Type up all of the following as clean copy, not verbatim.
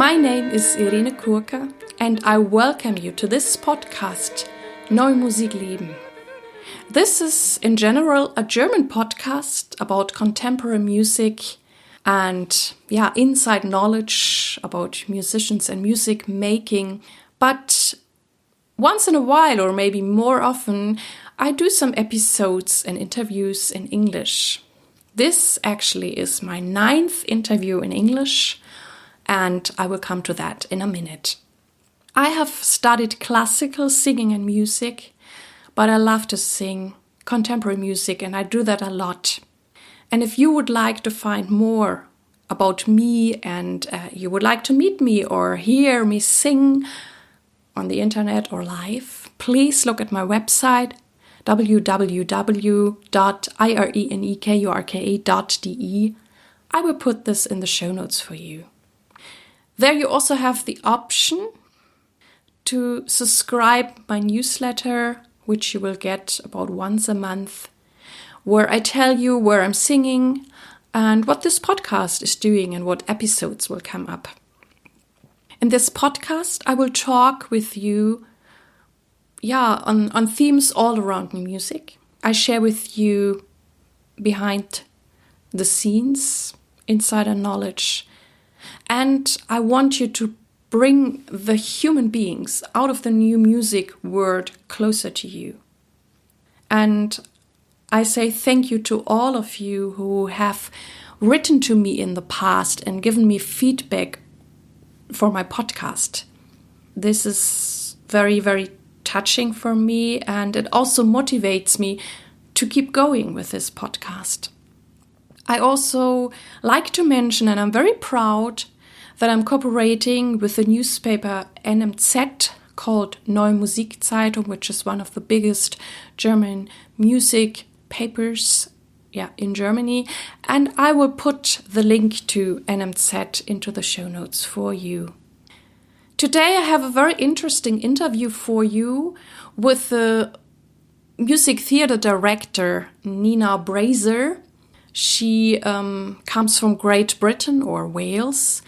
My name is Irene Kurka and I welcome you to this podcast, Neue, Musik, Leben. This is in general a German podcast about contemporary music and inside knowledge about musicians and music making. But once in a while, or maybe more often, I do some episodes and interviews in English. This actually is my 9th interview in English, and I will come to that in a minute. I have studied classical singing and music, but I love to sing contemporary music, and I do that a lot. And if you would like to find more about me and you would like to meet me or hear me sing on the internet or live, please look at my website www.irenekurka.de. I will put this in the show notes for you. There you also have the option to subscribe my newsletter, which you will get about once a month, where I tell you where I'm singing and what this podcast is doing and what episodes will come up. In this podcast, I will talk with you on themes all around music. I share with you behind the scenes, insider knowledge, and I want you to bring the human beings out of the new music world closer to you. And I say thank you to all of you who have written to me in the past and given me feedback for my podcast. This is very, very touching for me, and it also motivates me to keep going with this podcast. I also like to mention, and I'm very proud, that I'm cooperating with the newspaper NMZ called neue, musikzeitung, which is one of the biggest German music papers in Germany. And I will put the link to NMZ into the show notes for you. Today I have a very interesting interview for you with the music theater director Nina Brazier. She comes from Great Britain or Wales,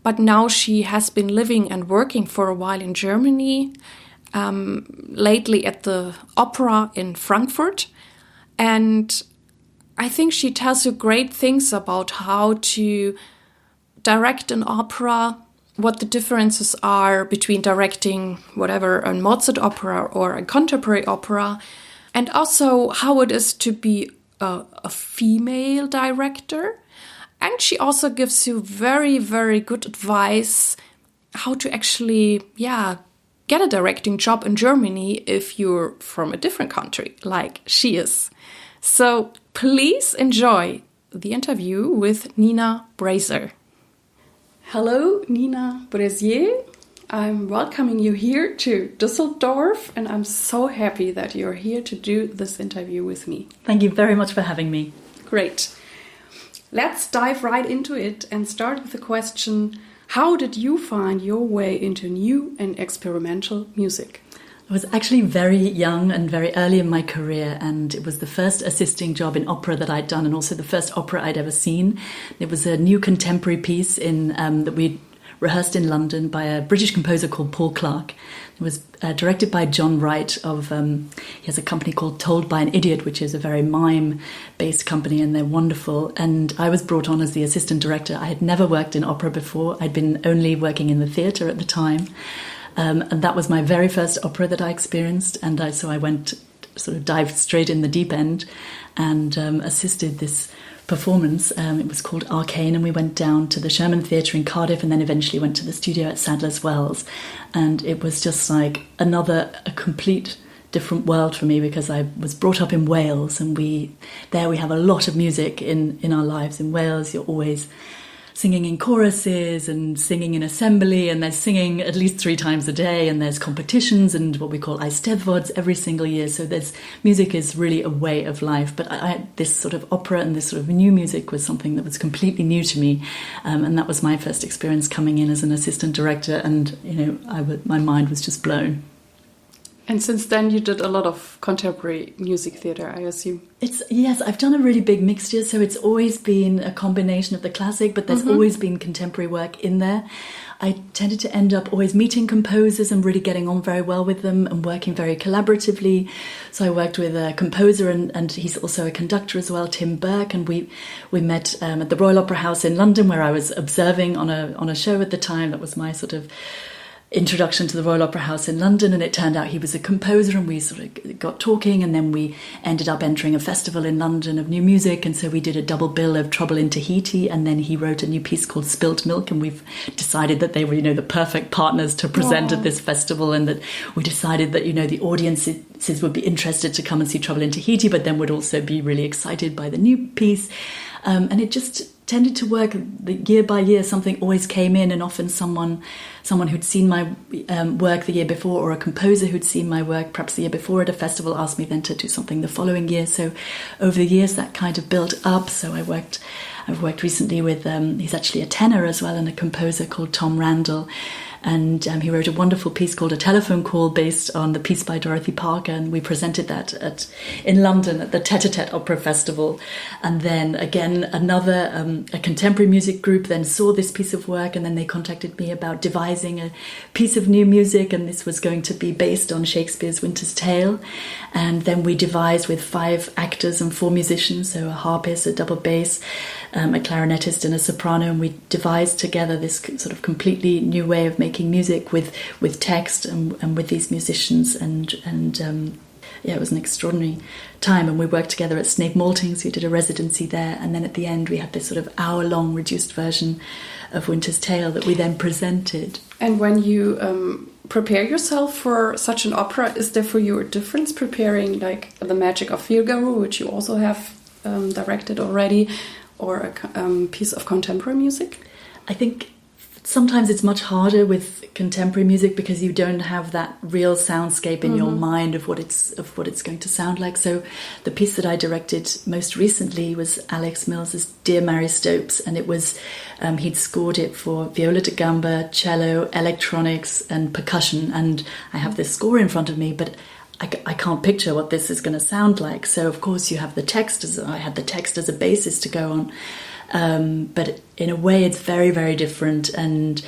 but now she has been living and working for a while in Germany, lately at the opera in Frankfurt. And I think she tells you great things about how to direct an opera, what the differences are between directing whatever, a Mozart opera or a contemporary opera, and also how it is to be a female director. And she also gives you very, very good advice how to actually, get a directing job in Germany if you're from a different country, like she is. So please enjoy the interview with Nina Brazier. Hello, Nina Brazier. I'm welcoming you here to Düsseldorf, and I'm so happy that you're here to do this interview with me. Thank you very much for having me. Great. Let's dive right into it and start with the question, how did you find your way into new and experimental music? I was actually very young and very early in my career, and it was the first assisting job in opera that I'd done, and also the first opera I'd ever seen. It was a new contemporary piece that we rehearsed in London by a British composer called Paul Clark. It was directed by John Wright he has a company called Told by an Idiot, which is a very mime-based company, and they're wonderful. And I was brought on as the assistant director. I had never worked in opera before. I'd been only working in the theatre at the time. And that was my very first opera that I experienced. And so I went, sort of dived straight in the deep end and assisted this performance. It was called Arcane, and we went down to the Sherman Theatre in Cardiff and then eventually went to the studio at Sadler's Wells. And it was just like a complete different world for me, because I was brought up in Wales, and we have a lot of music in our lives. In Wales, you're always singing in choruses and singing in assembly, and there's singing at least 3 times a day, and there's competitions and what we call Eisteddfods every single year. So music is really a way of life. But this sort of opera and this sort of new music was something that was completely new to me, and that was my first experience coming in as an assistant director, and my mind was just blown. And since then you did a lot of contemporary music theatre, I assume. Yes, I've done a really big mixture, so it's always been a combination of the classic, but there's always been contemporary work in there. I tended to end up always meeting composers and really getting on very well with them and working very collaboratively. So I worked with a composer and he's also a conductor as well, Tim Burke, and we met at the Royal Opera House in London, where I was observing on a show at the time. That was my sort of introduction to the Royal Opera House in London, and it turned out he was a composer, and we sort of got talking, and then we ended up entering a festival in London of new music, and so we did a double bill of Trouble in Tahiti, and then he wrote a new piece called Spilt Milk, and we've decided that they were, the perfect partners to present at this festival, and that we decided that, the audiences would be interested to come and see Trouble in Tahiti, but then would also be really excited by the new piece, and it just tended to work year by year. Something always came in, and often someone who'd seen my work the year before, or a composer who'd seen my work perhaps the year before at a festival, asked me then to do something the following year. So over the years that kind of built up. So I've worked recently with he's actually a tenor as well, and a composer called Tom Randall. And he wrote a wonderful piece called A Telephone Call, based on the piece by Dorothy Parker, and we presented that in London at the Tete-a-Tete Opera Festival. And then again, another a contemporary music group then saw this piece of work, and then they contacted me about devising a piece of new music, and this was going to be based on Shakespeare's Winter's Tale. And then we devised with 5 actors and 4 musicians, so a harpist, a double bass, a clarinetist and a soprano, and we devised together this sort of completely new way of making music with text and with these musicians, and it was an extraordinary time. And we worked together at Snape Maltings. We did a residency there, and then at the end we had this sort of hour-long reduced version of Winter's Tale that we then presented. And when you prepare yourself for such an opera, is there for you a difference preparing like the Magic of Figaro, which you also have directed already, or a piece of contemporary music? I think sometimes it's much harder with contemporary music because you don't have that real soundscape in your mind of what it's going to sound like. So the piece that I directed most recently was Alex Mills's Dear Mary Stopes, and it was he'd scored it for viola da gamba, cello, electronics, and percussion. And I have this score in front of me, but I can't picture what this is going to sound like. So of course you have the text I had the text as a basis to go on. But in a way it's very, very different, and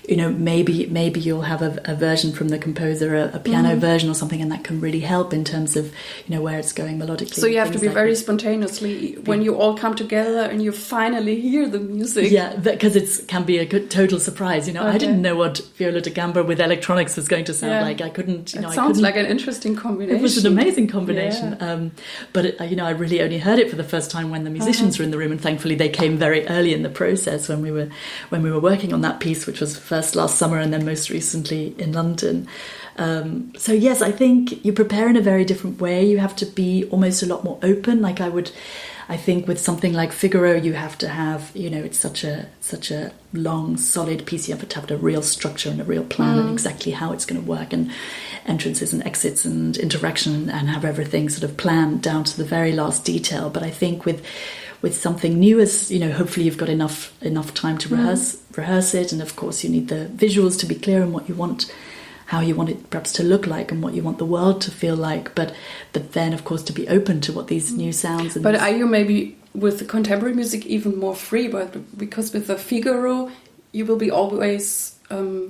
maybe you'll have a version from the composer, a piano version or something, and that can really help in terms of where it's going melodically. So you have to be very spontaneously when you all come together and you finally hear the music. Yeah, because it can be a good total surprise. Okay. I didn't know what viola da gamba with electronics was going to sound like. I couldn't. It sounds like an interesting combination. It was an amazing combination. Yeah. But I really only heard it for the first time when the musicians were in the room, and thankfully they came very early in the process when we were working on that piece, which was first last summer and then most recently in London. So yes, I think you prepare in a very different way. You have to be almost a lot more open. I think with something like Figaro, you have to have, it's such a long, solid piece. You have to have a real structure and a real plan and exactly how it's going to work, and entrances and exits and interaction, and have everything sort of planned down to the very last detail. But I think with something new, as hopefully you've got enough time to rehearse it, and of course you need the visuals to be clear on what you want, how you want it perhaps to look like, and what you want the world to feel like, but then of course to be open to what these new sounds and... But are you maybe with the contemporary music even more free, because with the Figaro you will be always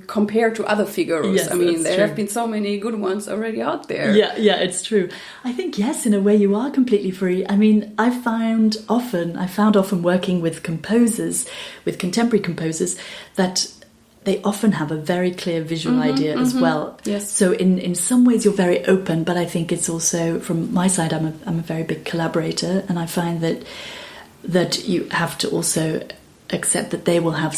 compared to other Figaros? Yes, there have been so many good ones already out there. Yeah, it's true. I think yes, in a way you are completely free. I found often working with composers, with contemporary composers, that they often have a very clear visual idea as well. Yes. So in some ways you're very open, but I think it's also, from my side, I'm a very big collaborator, and I find that you have to also accept that they will have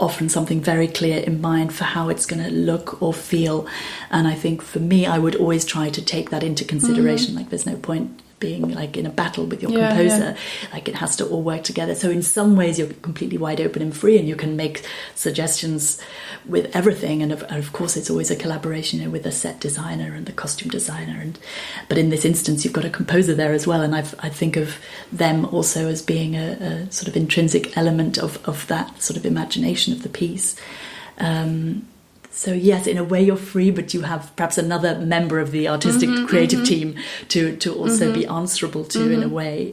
often something very clear in mind for how it's going to look or feel. And I think for me, I would always try to take that into consideration. Like there's no point being like in a battle with your composer. Like it has to all work together. So in some ways you're completely wide open and free, and you can make suggestions with everything. And of course it's always a collaboration with the set designer and the costume designer. But in this instance you've got a composer there as well, and I think of them also as being a sort of intrinsic element of that sort of imagination of the piece. So yes, in a way you're free, but you have perhaps another member of the artistic creative team to also be answerable to in a way.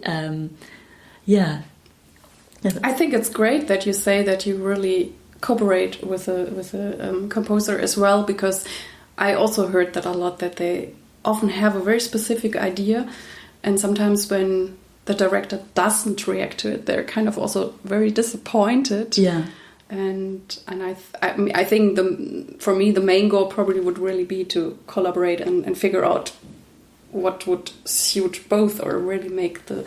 I think it's great that you say that you really cooperate with a composer as well, because I also heard that a lot, that they often have a very specific idea, and sometimes when the director doesn't react to it, they're kind of also very disappointed. Yeah. And I think for me the main goal probably would really be to collaborate and figure out what would suit both, or really make the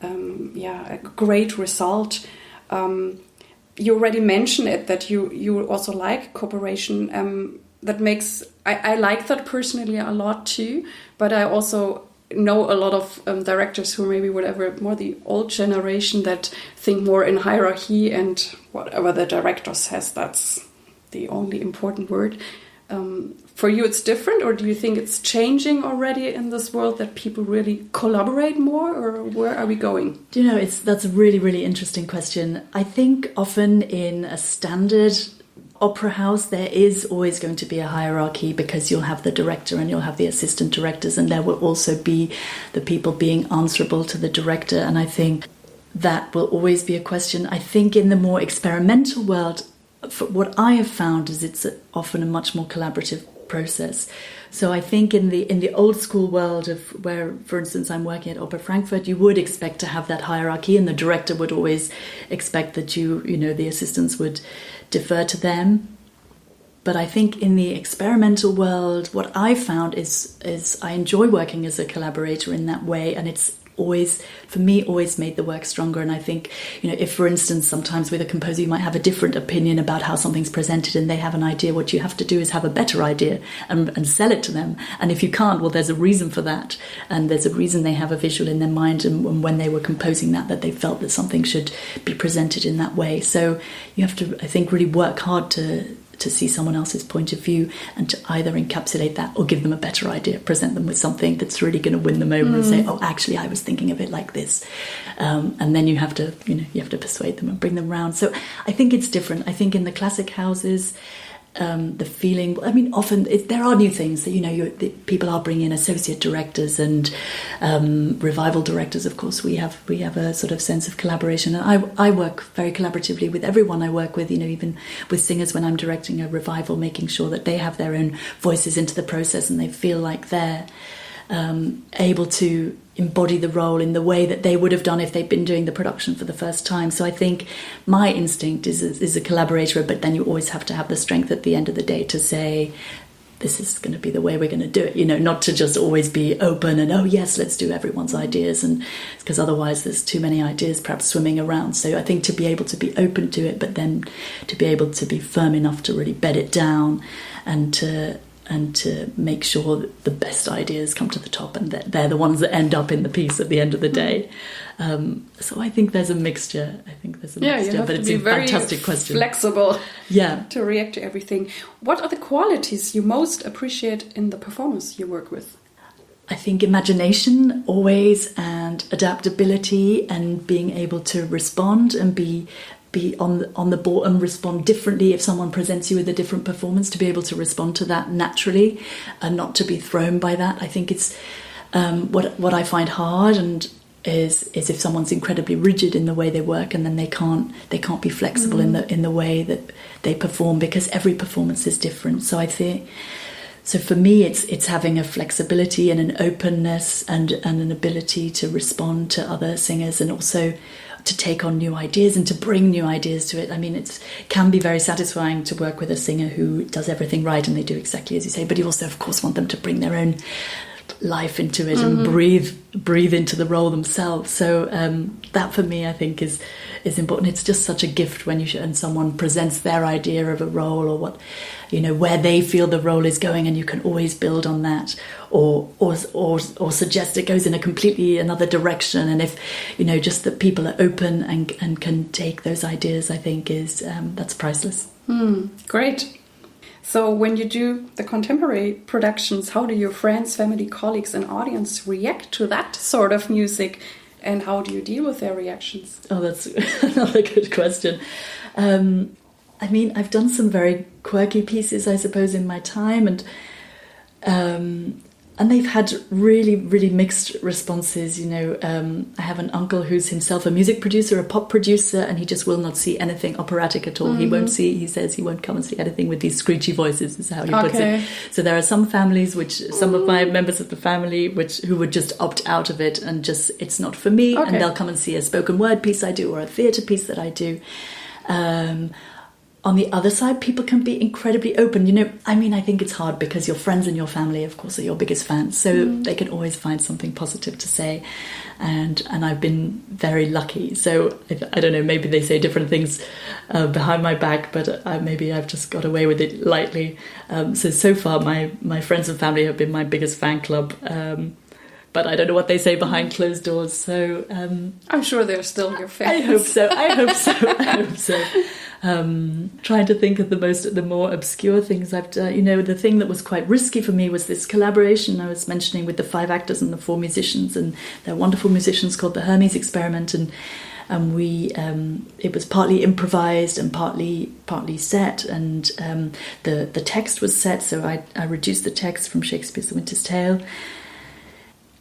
a great result. You already mentioned it, that you also like cooperation. That makes I like that personally a lot too. But I also know a lot of directors who maybe whatever more the old generation that think more in hierarchy, and whatever the director says, that's the only important word. For you it's different, or do you think it's changing already in this world, that people really collaborate more, or where are we going? Do you know, that's a really, really interesting question. I think often in a standard opera house there is always going to be a hierarchy, because you'll have the director and you'll have the assistant directors, and there will also be the people being answerable to the director, and I think that will always be a question. I think in the more experimental world, what I have found is it's often a much more collaborative process. So I think in the old school world of where, for instance, I'm working at Opera Frankfurt, you would expect to have that hierarchy, and the director would always expect that the assistants would defer to them. But I think in the experimental world, what I found is I enjoy working as a collaborator in that way, and it's always, for me, always made the work stronger. And I think, if, for instance, sometimes with a composer you might have a different opinion about how something's presented, and they have an idea, what you have to do is have a better idea and sell it to them. And if you can't, well, there's a reason for that, and there's a reason they have a visual in their mind, and when they were composing that they felt that something should be presented in that way. So you have to, I think, really work hard to see someone else's point of view, and to either encapsulate that or give them a better idea, present them with something that's really going to win them over and say, oh, actually, I was thinking of it like this. And then you have to persuade them and bring them around. So I think it's different. I think in the classic houses, the feeling, often there are new things that, people are bringing in associate directors and revival directors. Of course, we have a sort of sense of collaboration. And I work very collaboratively with everyone I work with, even with singers when I'm directing a revival, making sure that they have their own voices into the process and they feel like they're able to embody the role in the way that they would have done if they'd been doing the production for the first time. So I think my instinct is a collaborator, but then you always have to have the strength at the end of the day to say, this is going to be the way we're going to do it, not to just always be open and, oh yes, let's do everyone's ideas, and because otherwise there's too many ideas perhaps swimming around. So I think to be able to be open to it, but then to be able to be firm enough to really bed it down, and to make sure that the best ideas come to the top, and that they're the ones that end up in the piece at the end of the day. So I think there's a mixture. You have but it's to be a fantastic question. Flexible, to react to everything. What are the qualities you most appreciate in the performers you work with? I think imagination always, and adaptability, and being able to respond and be on the ball and respond differently if someone presents you with a different performance, to be able to respond to that naturally and not to be thrown by that. I think it's what I find hard and is if someone's incredibly rigid in the way they work, and then they can't be flexible in the way that they perform, because every performance is different. So I think, so for me, it's having a flexibility and an openness and an ability to respond to other singers, and also to take on new ideas and to bring new ideas to it. It can be very satisfying to work with a singer who does everything right and they do exactly as you say, but you also, of course, want them to bring their own life into it and breathe into the role themselves. So that for me, I think, is important. It's just such a gift when and someone presents their idea of a role, or what, where they feel the role is going, and you can always build on that, or suggest it goes in a completely another direction. And if just that people are open and can take those ideas, I think is that's priceless. Great. So when you do the contemporary productions, how do your friends, family, colleagues and audience react to that sort of music, and how do you deal with their reactions? Oh, that's another good question. I mean, I've done some very quirky pieces, I suppose, in my time, and they've had really, really mixed responses. You know, I have an uncle who's himself a music producer, a pop producer, and he just will not see anything operatic at all. He says he won't come and see anything with these screechy voices, is how he puts it. So there are some families, some of my members of the family, who would just opt out of it and just, it's not for me, and they'll come and see a spoken word piece I do or a theatre piece that I do. On the other side, people can be incredibly open. You know, I mean, I think it's hard because your friends and your family, of course, are your biggest fans. So they can always find something positive to say. And I've been very lucky. So I don't know, maybe they say different things behind my back, but maybe I've just got away with it lightly. So far, my friends and family have been my biggest fan club. But I don't know what they say behind closed doors. So I'm sure they're still your fans. I hope so. Trying to think of the more obscure things I've done. You know, the thing that was quite risky for me was this collaboration I was mentioning with the 5 actors and the 4 musicians, and they're wonderful musicians called the Hermes Experiment, and we it was partly improvised and partly set, and the text was set, so I reduced the text from Shakespeare's The Winter's Tale.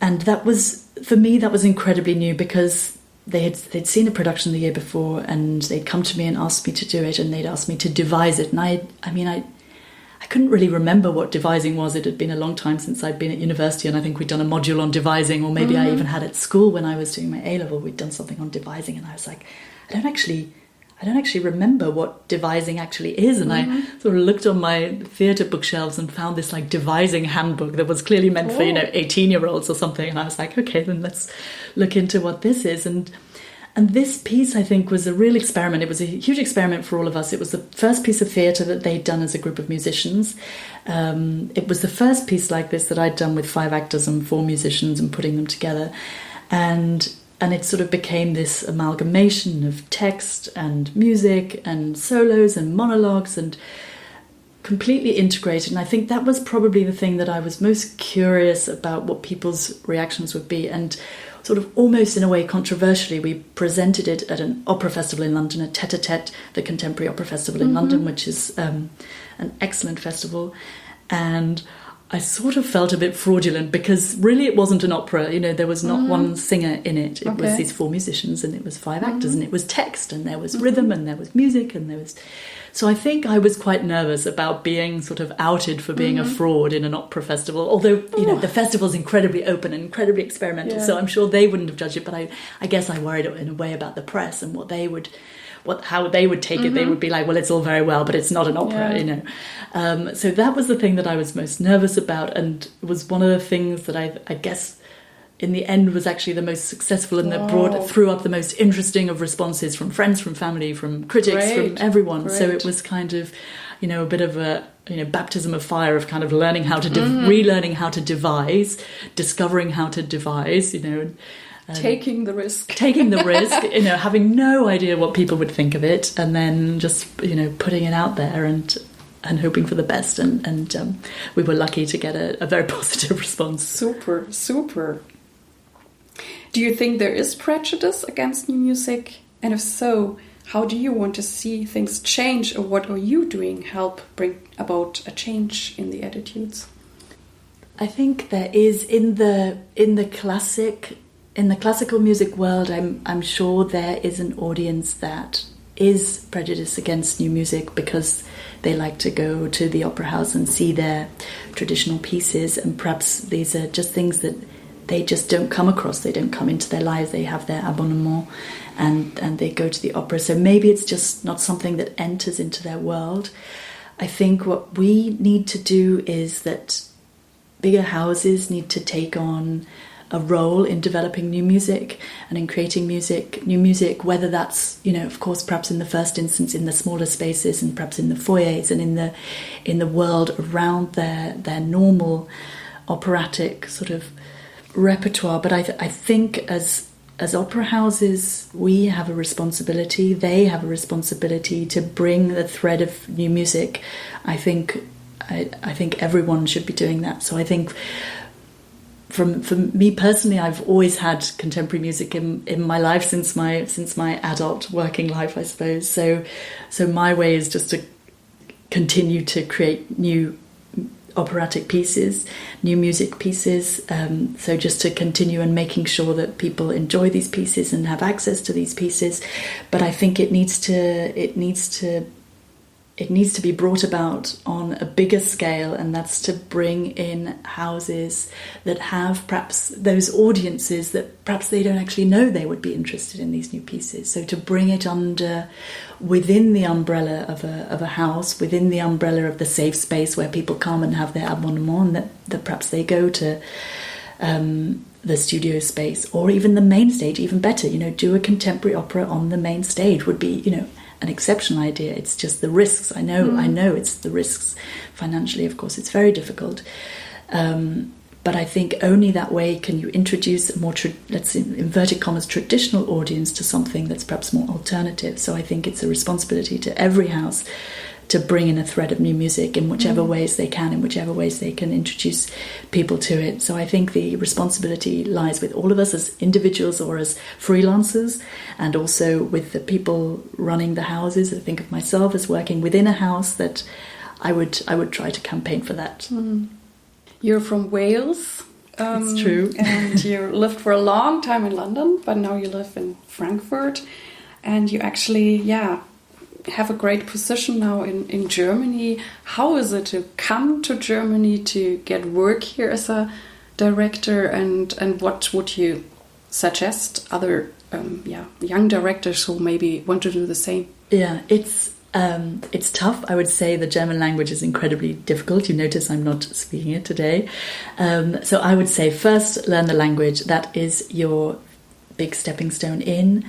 And that was, for me, that was incredibly new, because they'd seen a production the year before, and they'd come to me and asked me to do it, and they'd asked me to devise it. And I couldn't really remember what devising was. It had been a long time since I'd been at university, and I think we'd done a module on devising, or maybe I even had at school when I was doing my A-level, we'd done something on devising, and I was like, I don't actually remember what devising actually is. And I sort of looked on my theatre bookshelves and found this like devising handbook that was clearly meant for, 18-year-olds or something. And I was like, okay, then let's look into what this is. And this piece, I think, was a real experiment. It was a huge experiment for all of us. It was the first piece of theatre that they'd done as a group of musicians. It was the first piece like this that I'd done with 5 actors and 4 musicians and putting them together. And it sort of became this amalgamation of text and music and solos and monologues, and completely integrated. And I think that was probably the thing that I was most curious about, what people's reactions would be. And sort of almost in a way controversially, we presented it at an opera festival in London, at Tête-à-Tête, the Contemporary Opera Festival in London, which is an excellent festival. And I sort of felt a bit fraudulent, because really it wasn't an opera. You know, there was not one singer in it. It was these 4 musicians, and it was 5 actors, and it was text, and there was rhythm, and there was music, and there was... So I think I was quite nervous about being sort of outed for being a fraud in an opera festival. Although, you know, the festival's incredibly open and incredibly experimental, so I'm sure they wouldn't have judged it. But I guess I worried in a way about the press and how they would take it. They would be like, well, it's all very well, but it's not an opera, you know. So that was the thing that I was most nervous about, and it was one of the things that I guess in the end was actually the most successful, and that threw up the most interesting of responses from friends, from family, from critics, from everyone. So it was kind of, you know, a bit of a, you know, baptism of fire of kind of learning how to relearning how to devise, discovering how to devise, you know. Taking the risk, you know, having no idea what people would think of it, and then just, you know, putting it out there and hoping for the best. And we were lucky to get a very positive response. Super. Do you think there is prejudice against new music? And if so, how do you want to see things change, or what are you doing help bring about a change in the attitudes? I think there is in the classical music world, I'm sure there is an audience that is prejudiced against new music, because they like to go to the opera house and see their traditional pieces, and perhaps these are just things that they just don't come across. They don't come into their lives. They have their abonnement and they go to the opera. So maybe it's just not something that enters into their world. I think what we need to do is that bigger houses need to take on a role in developing new music and in creating new music, whether that's, you know, of course, perhaps in the first instance in the smaller spaces, and perhaps in the foyers and in the world around their normal operatic sort of repertoire. But I think as opera houses, we have a responsibility, they have a responsibility to bring the thread of new music. I think everyone should be doing that. So I think for me personally, I've always had contemporary music in my life since my adult working life, I suppose. So my way is just to continue to create new operatic pieces, new music pieces. So just to continue and making sure that people enjoy these pieces and have access to these pieces. But I think it needs to be brought about on a bigger scale, and that's to bring in houses that have perhaps those audiences that perhaps they don't actually know they would be interested in these new pieces. So to bring it within the umbrella of a house, within the umbrella of the safe space where people come and have their abonnement, that perhaps they go to the studio space, or even the main stage, even better, do a contemporary opera on the main stage would be, an exceptional idea. It's just the risks. I know it's the risks financially. Of course, it's very difficult. But I think only that way can you introduce a more, let's say, inverted commas, traditional audience to something that's perhaps more alternative. So I think it's a responsibility to every house to bring in a thread of new music in whichever ways they can, in whichever ways they can introduce people to it. So I think the responsibility lies with all of us as individuals or as freelancers, and also with the people running the houses. I think of myself as working within a house, that I would try to campaign for that. You're from Wales. It's true. And you lived for a long time in London, but now you live in Frankfurt, and you actually, have a great position now in Germany. How is it to come to Germany to get work here as a director, and what would you suggest other young directors who maybe want to do the same? Yeah, it's tough. I would say the German language is incredibly difficult. You notice I'm not speaking it today. So I would say first learn the language. That is your big stepping stone in.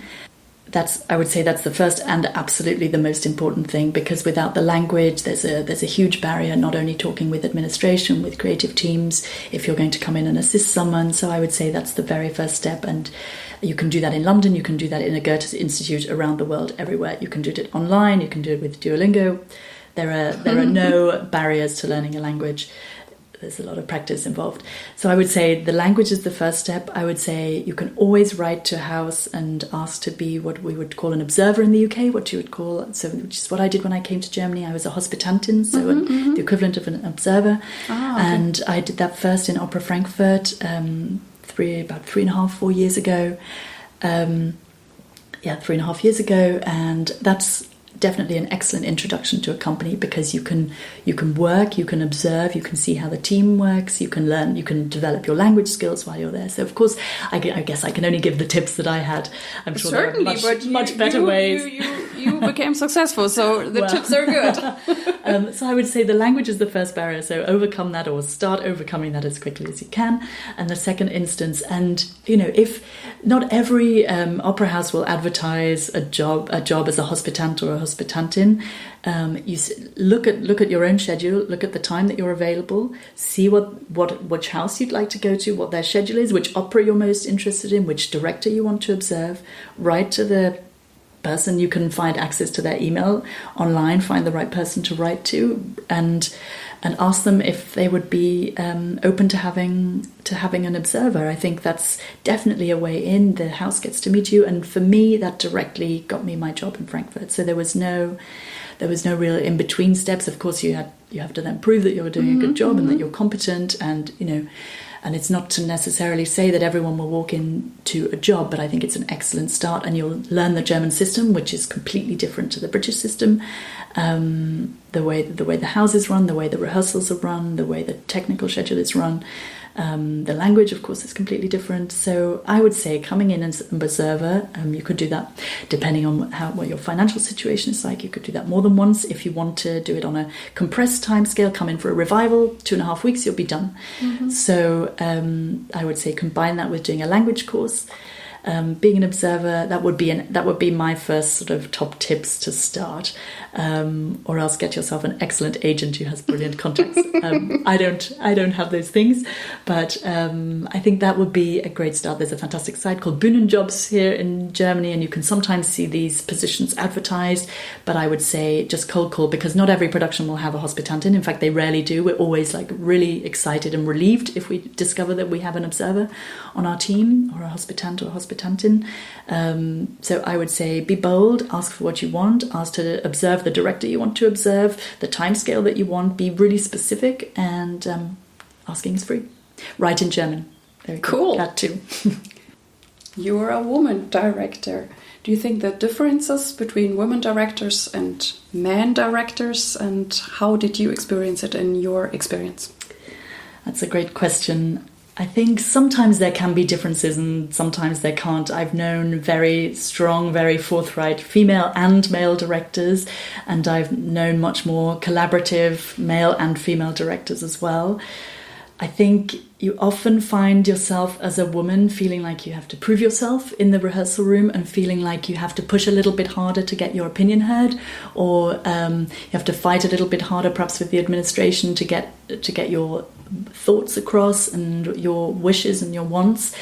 I would say that's the first and absolutely the most important thing, because without the language, there's a huge barrier, not only talking with administration, with creative teams, if you're going to come in and assist someone. So I would say that's the very first step. And you can do that in London, you can do that in a Goethe Institute, around the world, everywhere. You can do it online, you can do it with Duolingo. There are no barriers to learning a language. There's a lot of practice involved. So I would say the language is the first step. I would say you can always write to a house and ask to be what we would call an observer in the UK, which is what I did when I came to Germany. I was a Hospitantin, so the equivalent of an observer. Okay. And I did that first in Opera Frankfurt about 4 years ago. 3.5 years ago. And that's definitely an excellent introduction to a company, because you can work, you can observe, you can see how the team works, you can learn, you can develop your language skills while you're there. So of course, I guess I can only give the tips that I had. I'm sure certainly, there are much better ways. You became successful, so the tips are good. So I would say the language is the first barrier. So overcome that, or start overcoming that as quickly as you can. And the second instance, and if not every opera house will advertise a job as a hospitant or a hospitantin, you look at your own schedule, look at the time that you're available, see which house you'd like to go to, what their schedule is, which opera you're most interested in, which director you want to observe. Write to the person. You can find access to their email online, find the right person to write to, and ask them if they would be open to having an observer. I think that's definitely a way in. The house gets to meet you, and for me, that directly got me my job in Frankfurt. So there was no real in between steps. Of course, you have to then prove that you're doing a good job and that you're competent, and and it's not to necessarily say that everyone will walk into a job, but I think it's an excellent start, and you'll learn the German system, which is completely different to the British system. The way the houses run, the way the rehearsals are run, the way the technical schedule is run. The language, of course, is completely different. So I would say coming in as an observer, you could do that depending on what your financial situation is like. You could do that more than once. If you want to do it on a compressed time scale, come in for a revival, 2.5 weeks, you'll be done. So I would say combine that with doing a language course. being an observer, that would be my first sort of top tips to start. Or else get yourself an excellent agent who has brilliant contacts. I don't have those things, but I think that would be a great start. There's a fantastic site called Bühnenjobs here in Germany, and you can sometimes see these positions advertised, but I would say just cold call, because not every production will have a Hospitantin. In fact, they rarely do. We're always like really excited and relieved if we discover that we have an observer on our team, or a Hospitant or a Hospitantin. So I would say be bold, ask for what you want, ask to observe the director you want to observe, the timescale that you want, be really specific, and asking is free. Write in German. Very cool. That too. You're a woman director. Do you think the differences between women directors and men directors, and how did you experience it in your experience? That's a great question. I think sometimes there can be differences and sometimes there can't. I've known very strong, very forthright female and male directors, and I've known much more collaborative male and female directors as well. I think you often find yourself as a woman feeling like you have to prove yourself in the rehearsal room, and feeling like you have to push a little bit harder to get your opinion heard, or you have to fight a little bit harder perhaps with the administration to get your thoughts across and your wishes and your wants.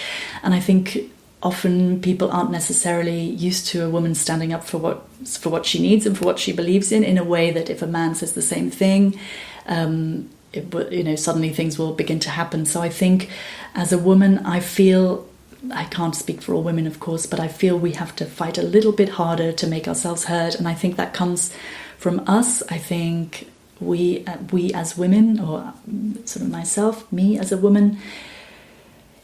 And I think often people aren't necessarily used to a woman standing up for what she needs and for what she believes in a way that if a man says the same thing, suddenly things will begin to happen. So I think as a woman, I can't speak for all women, of course, but I feel we have to fight a little bit harder to make ourselves heard. And I think that comes from us. I think we as women, or sort of myself, me as a woman,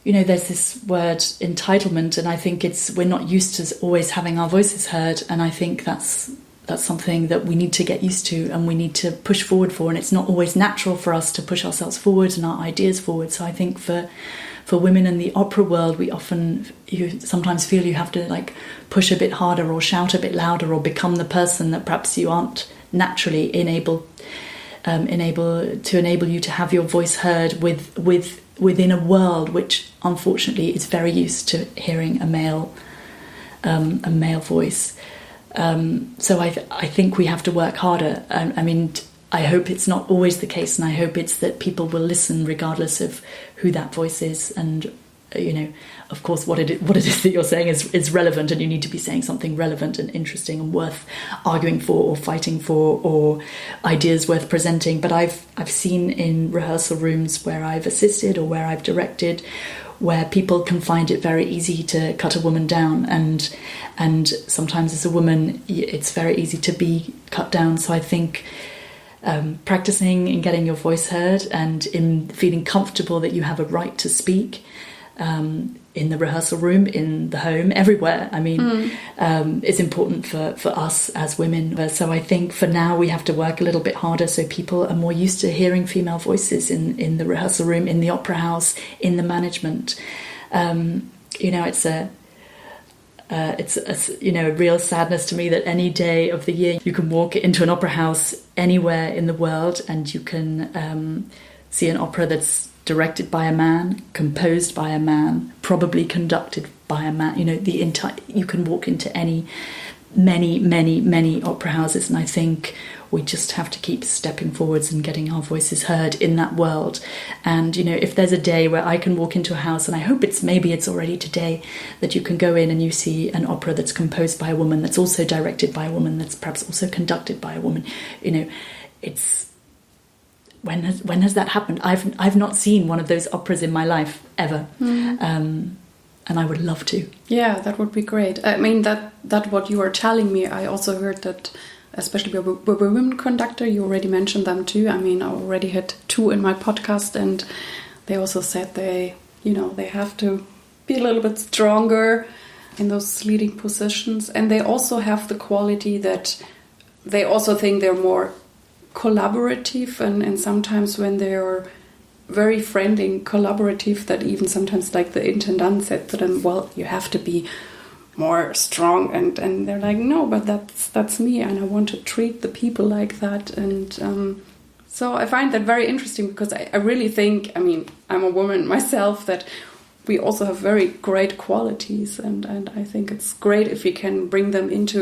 there's this word entitlement, and I think we're not used to always having our voices heard. And I think that's something that we need to get used to, and we need to push forward for. And it's not always natural for us to push ourselves forward and our ideas forward. So I think for women in the opera world, you sometimes feel you have to like push a bit harder, or shout a bit louder, or become the person that perhaps you aren't naturally enable you to have your voice heard within a world which unfortunately is very used to hearing a male voice. So I think we have to work harder. I hope it's not always the case, and I hope it's that people will listen regardless of who that voice is. And of course, what it is that you're saying is relevant, and you need to be saying something relevant and interesting and worth arguing for or fighting for, or ideas worth presenting. But I've seen in rehearsal rooms where I've assisted or where I've directed, where people can find it very easy to cut a woman down, and sometimes as a woman it's very easy to be cut down. So I think practicing in getting your voice heard, and in feeling comfortable that you have a right to speak, in the rehearsal room, in the home, everywhere. It's important for us as women. So I think for now we have to work a little bit harder, so people are more used to hearing female voices in the rehearsal room, in the opera house, in the management. It's a real sadness to me that any day of the year you can walk into an opera house anywhere in the world, and you can see an opera that's directed by a man, composed by a man, probably conducted by a man. You can walk into many opera houses, and I think we just have to keep stepping forwards and getting our voices heard in that world. And if there's a day where I can walk into a house, and I hope maybe it's already today, that you can go in and you see an opera that's composed by a woman, that's also directed by a woman, that's perhaps also conducted by a woman. It's when has that happened? I've not seen one of those operas in my life ever. And I would love to. Yeah, that would be great. I mean, that what you are telling me, I also heard that, especially with women conductor, you already mentioned them too. I already had 2 in my podcast, and they also said they have to be a little bit stronger in those leading positions, and they also have the quality that they also think they're more collaborative, and sometimes when they're very friendly and collaborative, that even sometimes like the intendant said to them, well, you have to be more strong, and they're like, no, but that's me, and I want to treat the people like that. And so I find that very interesting, because I really think, I'm a woman myself, that we also have very great qualities, and I think it's great if we can bring them into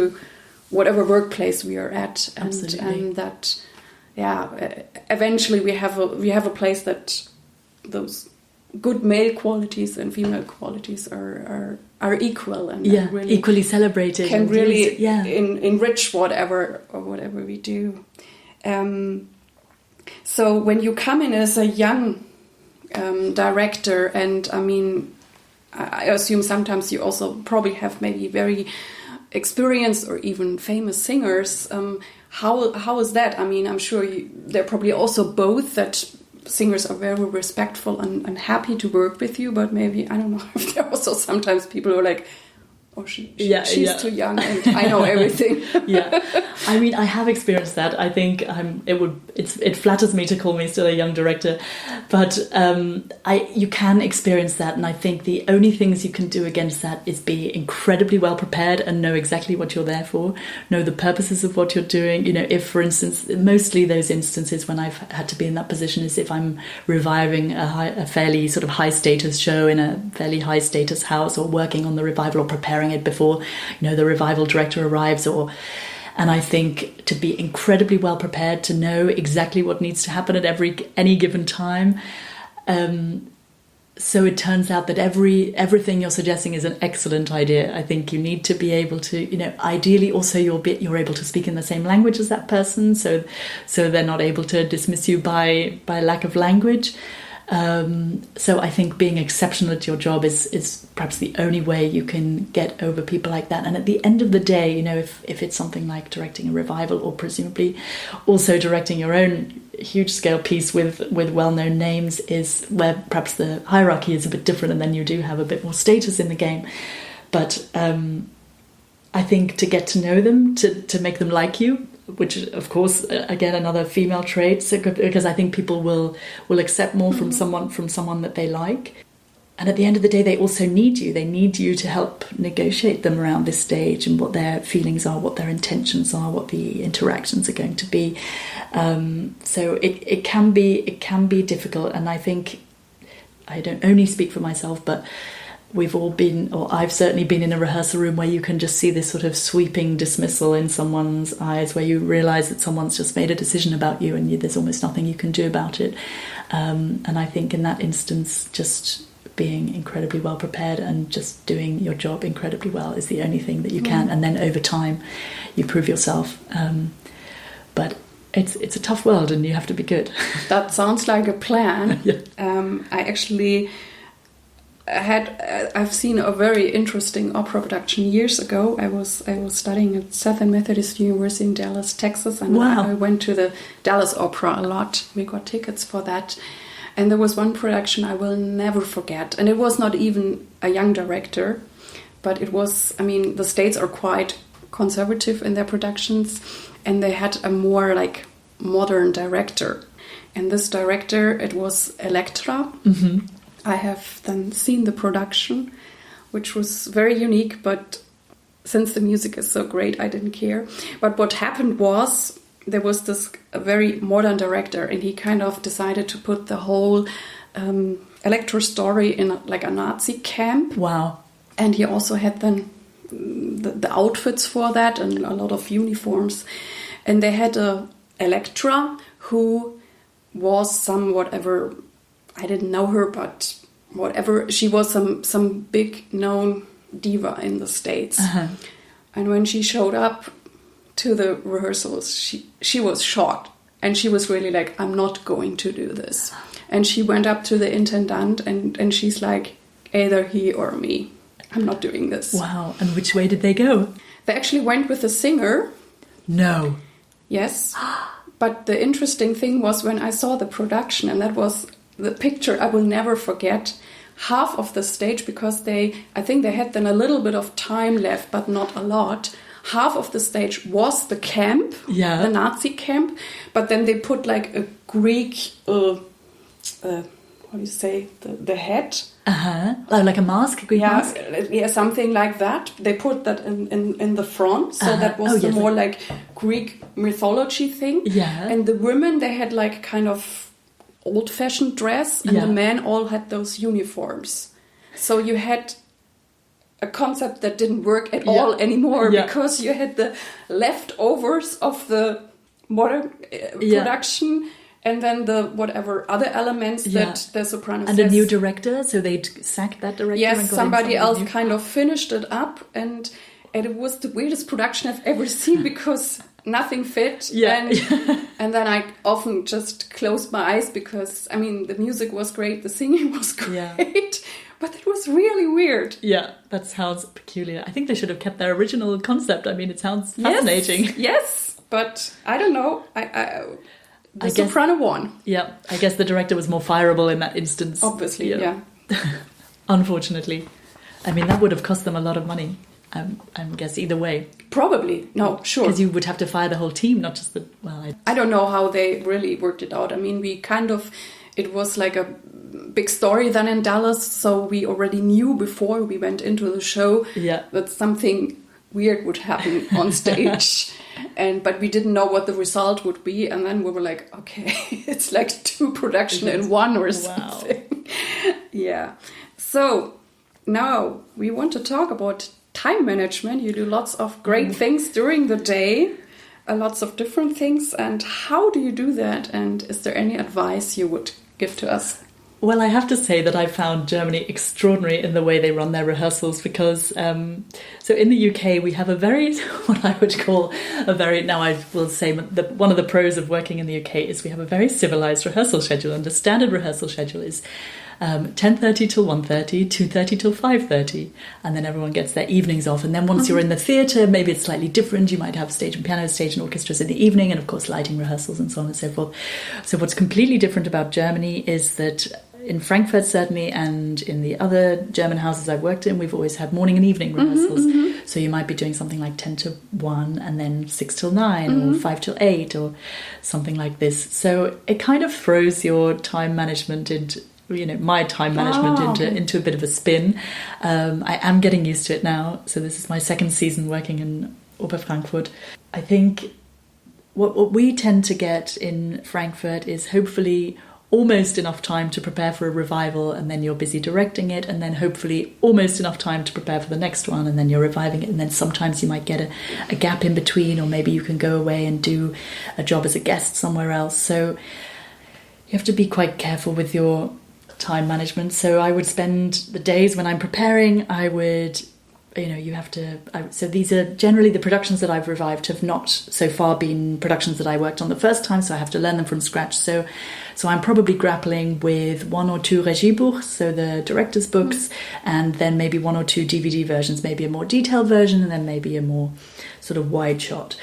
whatever workplace we are at, and that eventually we have a place that those good male qualities and female qualities are equal and really equally celebrated, can really enrich whatever we do. So when you come in as a young director, and I mean, I assume sometimes you also probably have maybe very experienced or even famous singers. How is that? I mean, I'm sure they're probably also both, that singers are very respectful and happy to work with you, but maybe, I don't know, if there are also sometimes people who are like, oh, she's too young and I know everything. I mean, I have experienced that. I think it flatters me to call me still a young director, but you can experience that, and I think the only things you can do against that is be incredibly well prepared and know exactly what you're there for, know the purposes of what you're doing. You know, if, for instance, mostly those instances when I've had to be in that position is if I'm reviving a fairly sort of high status show in a fairly high status house, or working on the revival or preparing it before, you know, the revival director arrives, and I think to be incredibly well prepared, to know exactly what needs to happen at any given time. So it turns out that everything you're suggesting is an excellent idea. I think you need to be able to, you know, ideally also you're able to speak in the same language as that person, so they're not able to dismiss you by lack of language. So I think being exceptional at your job is perhaps the only way you can get over people like that. And at the end of the day, you know, if it's something like directing a revival, or presumably also directing your own huge scale piece with well-known names, is where perhaps the hierarchy is a bit different, and then you do have a bit more status in the game. But I think to get to know them, to make them like you, which of course, again, another female trait, because I think people will accept more from someone that they like. And at the end of the day, they also need you. They need you to help negotiate them around this stage, and what their feelings are, what their intentions are, what the interactions are going to be. So it can be difficult. And I think, I don't only speak for myself, but we've all been, or I've certainly been, in a rehearsal room where you can just see this sort of sweeping dismissal in someone's eyes, where you realise that someone's just made a decision about you, and there's almost nothing you can do about it. And I think in that instance, just being incredibly well prepared and just doing your job incredibly well is the only thing that you can. And then over time, you prove yourself. But it's a tough world, and you have to be good. That sounds like a plan. Yeah. I actually I've seen a very interesting opera production years ago. I was studying at Southern Methodist University in Dallas, Texas, and I went to the Dallas Opera a lot. We got tickets for that, and there was one production I will never forget. And it was not even a young director, but it was. I mean, the States are quite conservative in their productions, and they had a more like modern director. And this director, it was Elektra. Mm-hmm. I have then seen the production, which was very unique, but since the music is so great, I didn't care. But what happened was, there was this very modern director, and he kind of decided to put the whole Elektra story in a Nazi camp. Wow. And he also had then the outfits for that, and a lot of uniforms. And they had a Elektra who was some whatever, I didn't know her, but whatever, she was some big known diva in the States. Uh-huh. And when she showed up to the rehearsals, she was shocked, and she was really like, I'm not going to do this. And she went up to the intendant, and she's like, either he or me, I'm not doing this. Wow. And which way did they go? They actually went with the singer. No. Yes. But the interesting thing was, when I saw the production, and that was the picture I will never forget, half of the stage, because I think they had then a little bit of time left, but not a lot. Half of the stage was the camp, the Nazi camp, but then they put like a Greek, what do you say, the head? Uh-huh. Like a mask, a Greek mask? Yeah, something like that. They put that in the front, so that was more like Greek mythology thing. Yeah. And the women, they had like kind of old-fashioned dress, and the men all had those uniforms. So you had a concept that didn't work at all anymore because you had the leftovers of the modern production and then the whatever other elements that the soprano and says. A new director, so they'd sacked that director. Yes, and got somebody else new. kind of finished it up, and it was the weirdest production I've ever seen because nothing fit. And then I often just closed my eyes because, I mean, the music was great, the singing was great, but it was really weird. Yeah, that sounds peculiar. I think they should have kept their original concept. I mean, it sounds fascinating. Yes, but I don't know. The soprano won. Yeah, I guess the director was more fireable in that instance. Obviously, yeah. Unfortunately. I mean, that would have cost them a lot of money. I guess either way. Probably. No, sure. Because you would have to fire the whole team, not just the... I don't know how they really worked it out. I mean, it was like a big story then in Dallas, so we already knew before we went into the show that something weird would happen on stage. But we didn't know what the result would be, and then we were like, okay, it's like 2 production in one or something. Yeah. So now we want to talk about time management. You do lots of great things during the day, lots of different things. And how do you do that? And is there any advice you would give to us? Well, I have to say that I found Germany extraordinary in the way they run their rehearsals because, so in the UK, we have a very, what I would call now I will say one of the pros of working in the UK is we have a very civilized rehearsal schedule, and the standard rehearsal schedule is 10:30 till 1:30, 2:30 till 5:30, and then everyone gets their evenings off. And then once you're in the theatre, maybe it's slightly different. You might have stage and piano, stage and orchestras in the evening, and of course lighting rehearsals and so on and so forth. So what's completely different about Germany is that in Frankfurt certainly, and in the other German houses I've worked in, we've always had morning and evening rehearsals. So you might be doing something like 10 to 1 and then 6 till 9 or 5 till 8 or something like this. So it kind of throws your time management into, my time management into a bit of a spin. I am getting used to it now. So this is my second season working in Oper Frankfurt. I think what we tend to get in Frankfurt is hopefully almost enough time to prepare for a revival, and then you're busy directing it, and then hopefully almost enough time to prepare for the next one, and then you're reviving it, and then sometimes you might get a gap in between, or maybe you can go away and do a job as a guest somewhere else. So you have to be quite careful with your time management. So I would spend the days when I'm preparing, so these are generally the productions that I've revived have not so far been productions that I worked on the first time, so I have to learn them from scratch. So I'm probably grappling with 1 or 2 Regiebuchs, so the director's books, and then maybe 1 or 2 DVD versions, maybe a more detailed version, and then maybe a more sort of wide shot.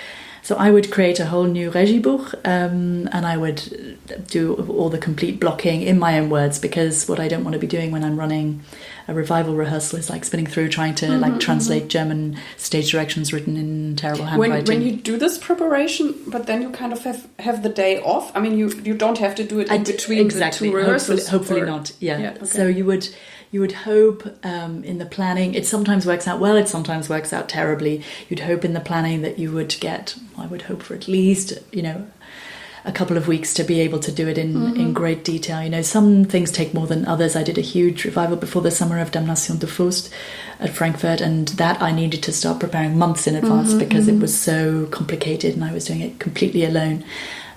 So I would create a whole new Regiebuch, and I would do all the complete blocking in my own words, because what I don't want to be doing when I'm running a revival rehearsal is like spinning through trying to translate German stage directions written in terrible handwriting. When you do this preparation, but then you kind of have the day off. I mean, you don't have to do it in between the 2 rehearsals. Hopefully not. Yeah. Okay. So you would hope in the planning, it sometimes works out well, it sometimes works out terribly. You'd hope in the planning that you would get, I would hope for at least, a couple of weeks to be able to do it in great detail. Some things take more than others. I did a huge revival before the summer of Damnation de Faust at Frankfurt, and that I needed to start preparing months in advance because it was so complicated and I was doing it completely alone.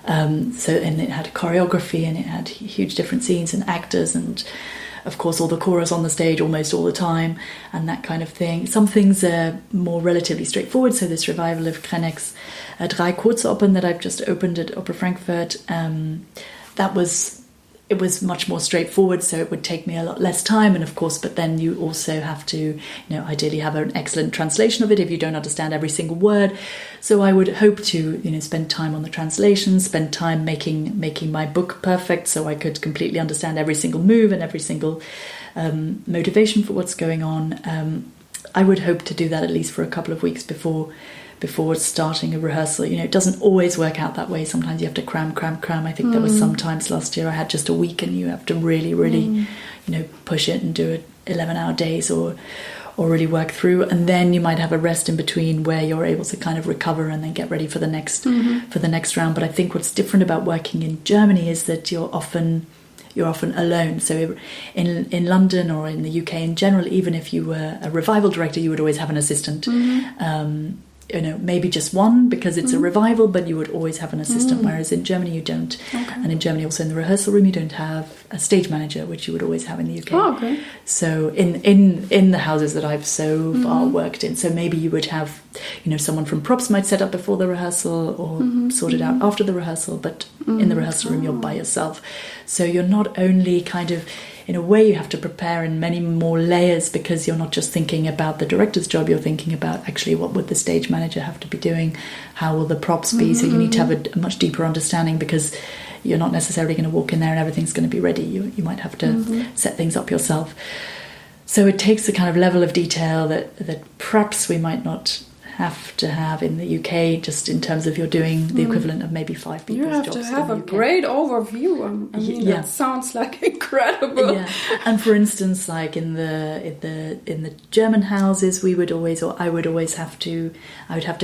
And it had choreography, and it had huge different scenes and actors, and of course all the chorus on the stage almost all the time, and that kind of thing. Some things are more relatively straightforward. So this revival of Krenek's Drei Kurzopern that I've just opened at Oper Frankfurt, it was much more straightforward, so it would take me a lot less time. And of course, but then you also have to, ideally have an excellent translation of it if you don't understand every single word. So I would hope to, spend time on the translation, spend time making my book perfect, so I could completely understand every single move and every single motivation for what's going on. I would hope to do that at least for a couple of weeks before starting a rehearsal. It doesn't always work out that way. Sometimes you have to cram. I think there was some times last year I had just a week, and you have to really, push it and do it 11-hour days or really work through. And then you might have a rest in between where you're able to kind of recover and then get ready for the next round. But I think what's different about working in Germany is that you're you're often alone. So in London or in the UK in general, even if you were a revival director, you would always have an assistant. Maybe just one because it's a revival, but you would always have an assistant, whereas in Germany you don't. Okay. And in Germany also in the rehearsal room you don't have a stage manager, which you would always have in the UK. Oh, okay. So in the houses that I've so far worked in, so maybe you would have, someone from props might set up before the rehearsal or sort it out after the rehearsal, but in the rehearsal room you're by yourself. So you're not only kind of, in a way, you have to prepare in many more layers because you're not just thinking about the director's job, you're thinking about actually what would the stage manager have to be doing, how will the props be, so you need to have a much deeper understanding because you're not necessarily going to walk in there and everything's going to be ready. You might have to set things up yourself. So it takes a kind of level of detail that perhaps we might not have to have in the UK, just in terms of you're doing the equivalent of maybe 5 people's jobs. You have to have a great overview. I mean, that sounds like incredible. Yeah. And for instance, like in the German houses, I would always have to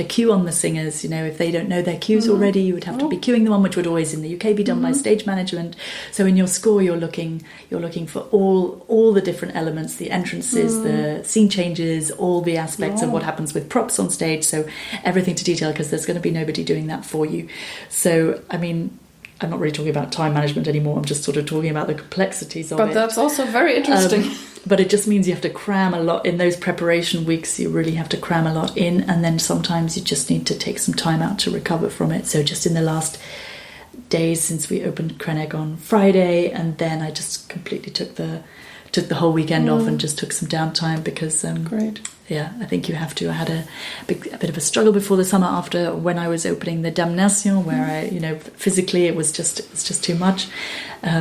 cue on the singers. If they don't know their cues already, you would have to be cueing them on, which would always in the UK be done by stage management. So in your score, you're looking for all the different elements, the entrances, the scene changes, all the aspects of what happens with props on stage. So everything to detail, because there's going to be nobody doing that for you. So I mean, I'm not really talking about time management anymore. I'm just sort of talking about the complexities of it. But that's also very interesting. But it just means you have to cram a lot in those preparation weeks. You really have to cram a lot in, and then sometimes you just need to take some time out to recover from it. So just in the last days since we opened Kreneg on Friday, and then I just completely took the whole weekend off and just took some downtime because great. Yeah, I think you have to. I had a bit of a struggle before the summer after when I was opening the Damnation, where I, physically it was just too much.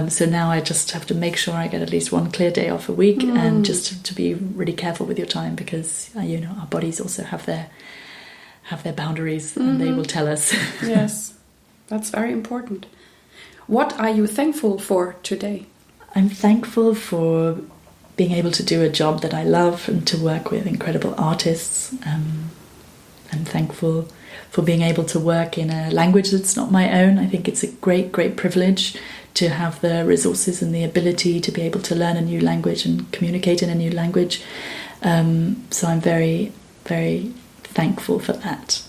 So now I just have to make sure I get at least one clear day off a week, and just to be really careful with your time because our bodies also have their boundaries, and they will tell us. Yes, that's very important. What are you thankful for today? I'm thankful for being able to do a job that I love and to work with incredible artists. I'm thankful for being able to work in a language that's not my own. I think it's a great, great privilege to have the resources and the ability to be able to learn a new language and communicate in a new language. So I'm very, very thankful for that.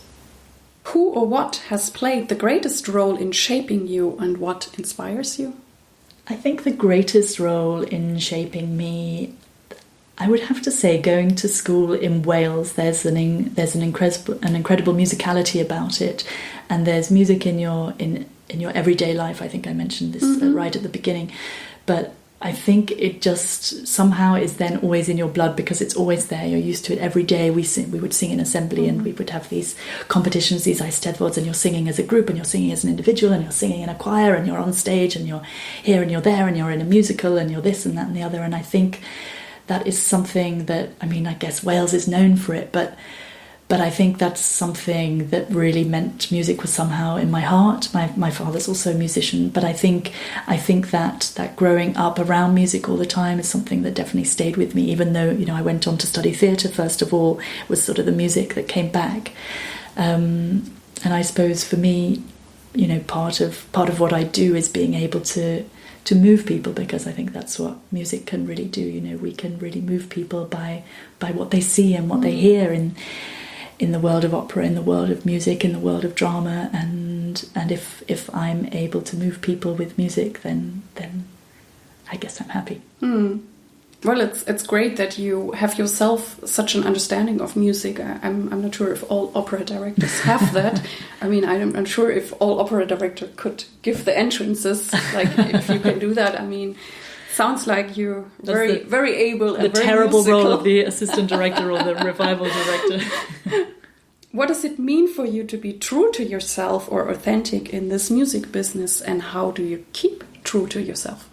Who or what has played the greatest role in shaping you, and what inspires you? I think the greatest role in shaping me, I would have to say, going to school in Wales. There's an incredible musicality about it, and there's music in your everyday life. I think I mentioned this right at the beginning, but I think it just somehow is then always in your blood because it's always there. You're used to it every day. We would sing in assembly, and we would have these competitions, these Eisteddfods, and you're singing as a group, and you're singing as an individual, and you're singing in a choir, and you're on stage, and you're here, and you're there, and you're in a musical, and you're this and that and the other. And I think that is something that, I mean, I guess Wales is known for it, but I think that's something that really meant music was somehow in my heart. My father's also a musician, but I think that growing up around music all the time is something that definitely stayed with me, even though, I went on to study theatre first of all. It was sort of the music that came back. And I suppose for me, part of what I do is being able to move people, because I think that's what music can really do. We can really move people by what they see and what they hear in the world of opera, in the world of music, in the world of drama, and if I'm able to move people with music, then I guess I'm happy. Well, it's great that you have yourself such an understanding of music. I'm not sure if all opera directors have that. I mean, I'm sure if all opera directors could give the entrances, like if you can do that, I mean, sounds like you're very able and the very terrible musical. Role of the assistant director or the revival director. What does it mean for you to be true to yourself or authentic in this music business, and how do you keep true to yourself?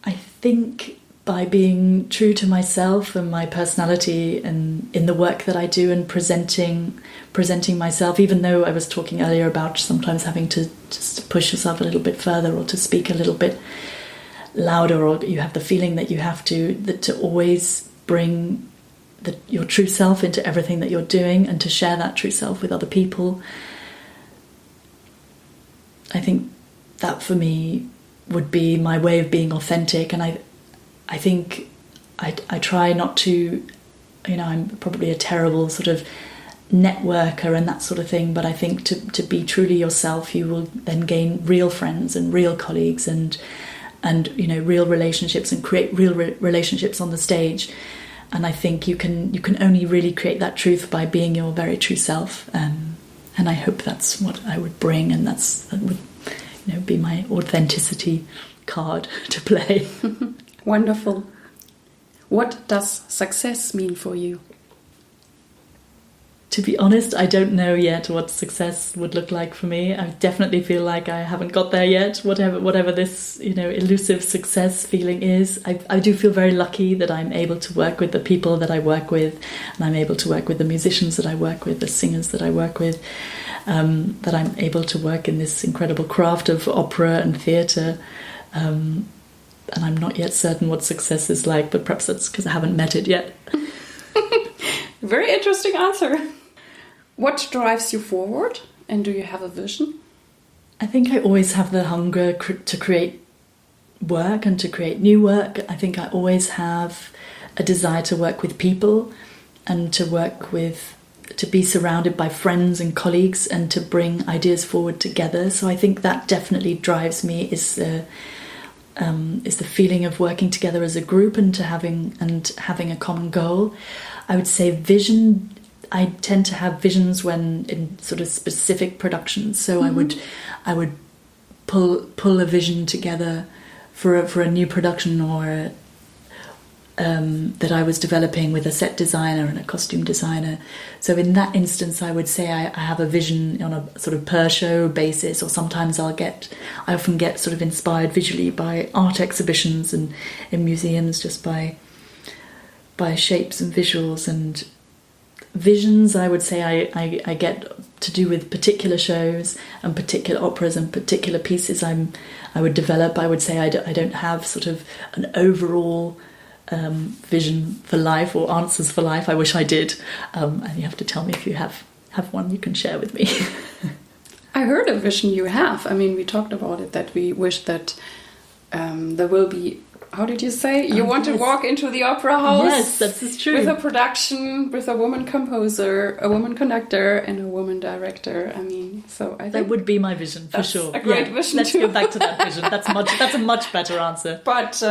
I think by being true to myself and my personality and in the work that I do, and presenting myself, even though I was talking earlier about sometimes having to just push yourself a little bit further or to speak a little bit louder, or you have the feeling that you have to always bring your true self into everything that you're doing, and to share that true self with other people. I think that for me would be my way of being authentic. And I think I try not to, I'm probably a terrible sort of networker and that sort of thing, but I think to be truly yourself, you will then gain real friends and real colleagues and real relationships, and create real relationships on the stage. And I think you can only really create that truth by being your very true self. And I hope that's what I would bring, and that would be my authenticity card to play. Wonderful. What does success mean for you? To be honest, I don't know yet what success would look like for me. I definitely feel like I haven't got there yet, whatever this, elusive success feeling is. I do feel very lucky that I'm able to work with the people that I work with, and I'm able to work with the musicians that I work with, the singers that I work with, that I'm able to work in this incredible craft of opera and theatre. And I'm not yet certain what success is like, but perhaps that's because I haven't met it yet. Very interesting answer. What drives you forward, and do you have a vision? I think I always have the hunger to create work and to create new work. I think I always have a desire to work with people and to be surrounded by friends and colleagues and to bring ideas forward together. So I think that definitely drives me, is the feeling of working together as a group and having a common goal. I would say vision. I tend to have visions when in sort of specific productions. So Mm-hmm. I would pull a vision together for a new production, or that I was developing with a set designer and a costume designer. So in that instance, I would say I have a vision on a sort of per show basis, or sometimes I often get sort of inspired visually by art exhibitions and in museums, just by shapes and visuals and visions. I would say I get to do with particular shows and particular operas and particular pieces I would develop. I would say I don't have sort of an overall vision for life or answers for life. I wish I did. And you have to tell me if you have one you can share with me. I heard a vision you have. I mean, we talked about it, that we wish that there will be, how did you say? You want to walk into the opera house? Yes, that's true. With a production, with a woman composer, a woman conductor, and a woman director. I mean, so I think that would be my vision for sure. A great vision. Let's go back to that vision. That's a much better answer. But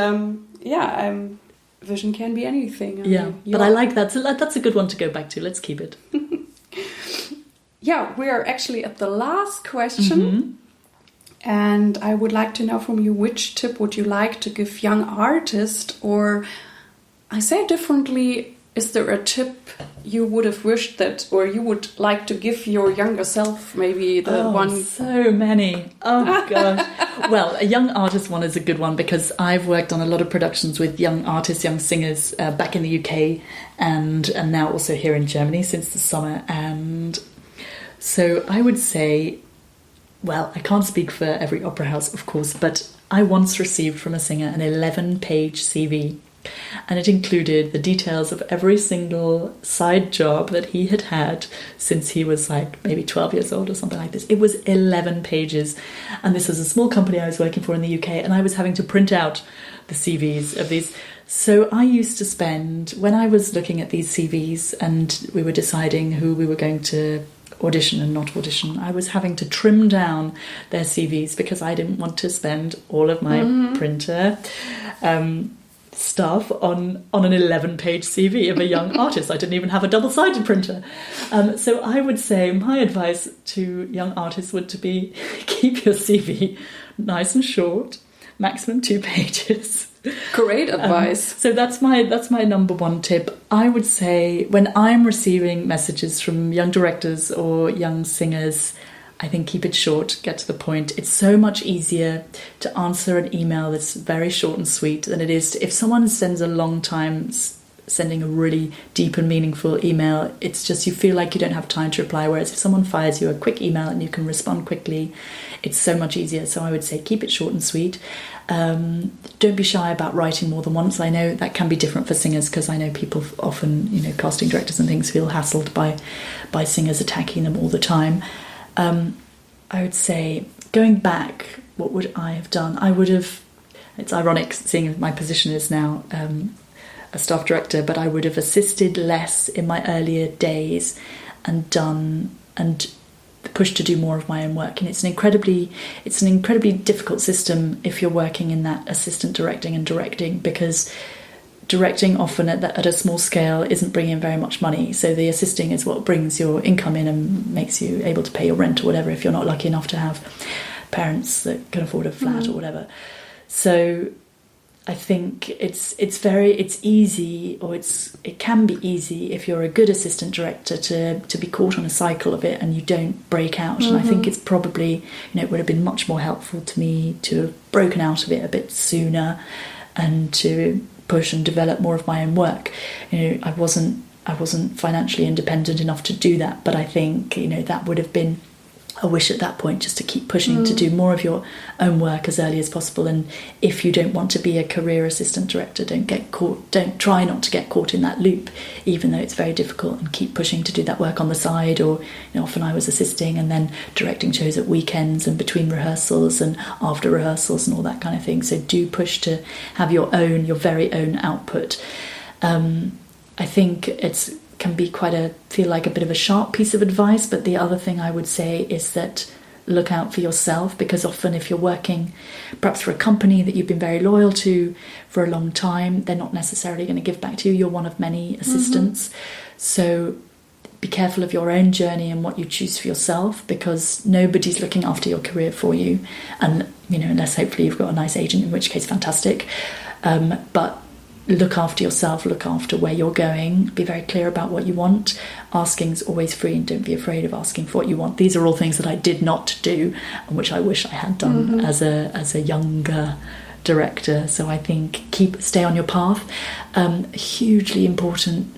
vision can be anything. But I like that. So that's a good one to go back to. Let's keep it. Yeah, we are actually at the last question. Mm-hmm. And I would like to know from you, which tip would you like to give young artists? Or I say it differently, is there a tip you would have wished that, or you would like to give your younger self, maybe one? So many. Oh, gosh. Well, a young artist one is a good one, because I've worked on a lot of productions with young artists, young singers back in the UK and now also here in Germany since the summer. And so I would say, well, I can't speak for every opera house, of course, but I once received from a singer an 11-page CV, and it included the details of every single side job that he had had since he was like maybe 12 years old or something like this. It was 11 pages, and this was a small company I was working for in the UK, and I was having to print out the CVs of these. So I used to spend, when I was looking at these CVs and we were deciding who we were going to audition and not audition, I was having to trim down their CVs because I didn't want to spend all of my printer stuff on an 11-page CV of a young artist. I didn't even have a double-sided printer. So I would say my advice to young artists would to be keep your CV nice and short, maximum 2 pages. Great advice. So that's my number one tip. I would say when I'm receiving messages from young directors or young singers, I think keep it short, get to the point. It's so much easier to answer an email that's very short and sweet than it is if someone spends a long time sending a really deep and meaningful email. It's just you feel like you don't have time to reply, whereas if someone fires you a quick email and you can respond quickly, it's so much easier. So I would say keep it short and sweet. Don't be shy about writing more than once. I know that can be different for singers, because I know people often, casting directors and things feel hassled by singers attacking them all the time. I would say going back what would I have done? I would have, it's ironic seeing my position is now a staff director, but I would have assisted less in my earlier days and pushed to do more of my own work. And it's an incredibly difficult system if you're working in that assistant directing and directing, because directing often at a small scale isn't bringing in very much money. So the assisting is what brings your income in and makes you able to pay your rent or whatever, if you're not lucky enough to have parents that can afford a flat or whatever. So I think it can be easy if you're a good assistant director to be caught on a cycle of it and you don't break out. And I think it's probably, it would have been much more helpful to me to have broken out of it a bit sooner and to push and develop more of my own work. I wasn't financially independent enough to do that, but I think that would have been a wish at that point, just to keep pushing to do more of your own work as early as possible. And if you don't want to be a career assistant director, don't try not to get caught in that loop, even though it's very difficult, and keep pushing to do that work on the side. Or often I was assisting and then directing shows at weekends and between rehearsals and after rehearsals and all that kind of thing. So do push to have your very own output. I think can be feel like a bit of a sharp piece of advice, but the other thing I would say is that look out for yourself, because often if you're working perhaps for a company that you've been very loyal to for a long time, they're not necessarily going to give back to you. You're one of many assistants. So be careful of your own journey and what you choose for yourself, because nobody's looking after your career for you, and unless hopefully you've got a nice agent, in which case fantastic. But look after yourself, look after where you're going, be very clear about what you want. Asking's always free, and don't be afraid of asking for what you want. These are all things that I did not do, and which I wish I had done as a younger director. So I think stay on your path. Hugely important,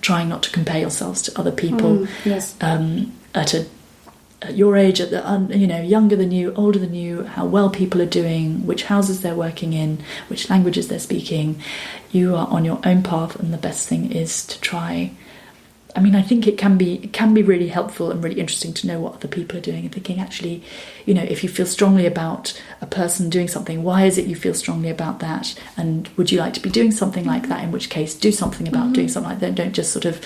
trying not to compare yourselves to other people. Yes. At your age, younger than you, older than you, how well people are doing, which houses they're working in, which languages they're speaking. You are on your own path, and the best thing is to try. I think it can be really helpful and really interesting to know what other people are doing, and thinking, actually, if you feel strongly about a person doing something, why is it you feel strongly about that? And would you like to be doing something like that? In which case, do something about doing something like that. Don't just sort of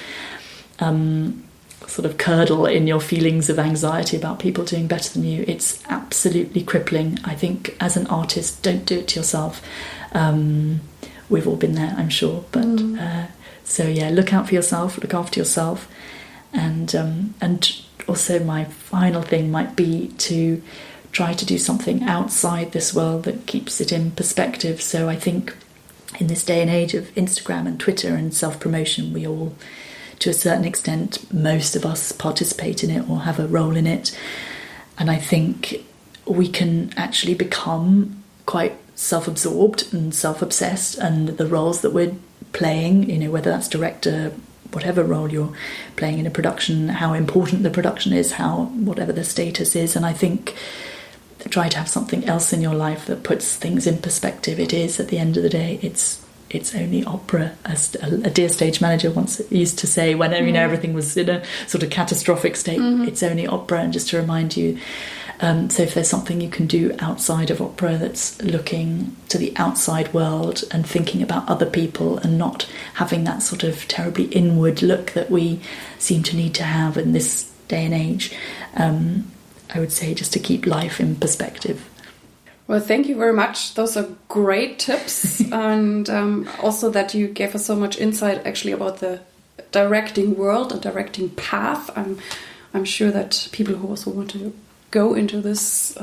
curdle in your feelings of anxiety about people doing better than you. It's absolutely crippling. I think as an artist, don't do it to yourself. We've all been there, I'm sure. But look out for yourself, look after yourself, and also my final thing might be to try to do something outside this world that keeps it in perspective. So I think in this day and age of Instagram and Twitter and self-promotion, we all, to a certain extent, most of us participate in it or have a role in it. And I think we can actually become quite self-absorbed and self-obsessed, and the roles that we're playing, whether that's director, whatever role you're playing in a production, how important the production is, whatever the status is. And I think try to have something else in your life that puts things in perspective. It is, at the end of the day, it's only opera, as a dear stage manager once used to say when everything was in a sort of catastrophic state. It's only opera. And just to remind you, so if there's something you can do outside of opera that's looking to the outside world and thinking about other people and not having that sort of terribly inward look that we seem to need to have in this day and age, I would say just to keep life in perspective. Well, thank you very much. Those are great tips. And also that you gave us so much insight actually about the directing world and directing path. I'm sure that people who also want to go into this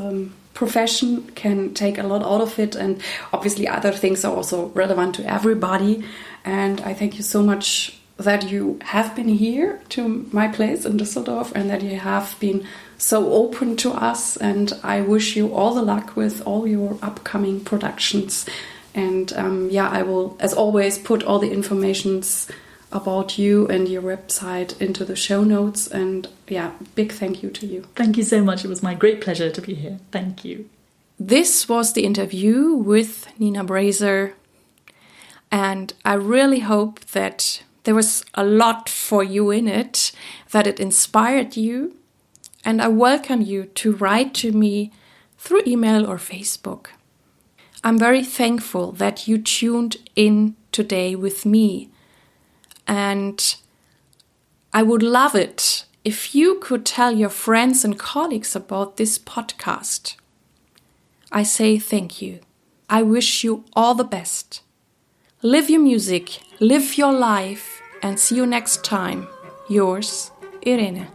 profession can take a lot out of it. And obviously other things are also relevant to everybody. And I thank you so much that you have been here to my place in Düsseldorf, and that you have been so open to us. And I wish you all the luck with all your upcoming productions. And I will, as always, put all the informations about you and your website into the show notes. And big thank you to you. Thank you so much. It was my great pleasure to be here. Thank you. This was the interview with Nina Brazier. And I really hope that there was a lot for you in it, that it inspired you. And I welcome you to write to me through email or Facebook. I'm very thankful that you tuned in today with me, and I would love it if you could tell your friends and colleagues about this podcast. I say thank you. I wish you all the best. Live your music, live your life, and see you next time. Yours, Irene.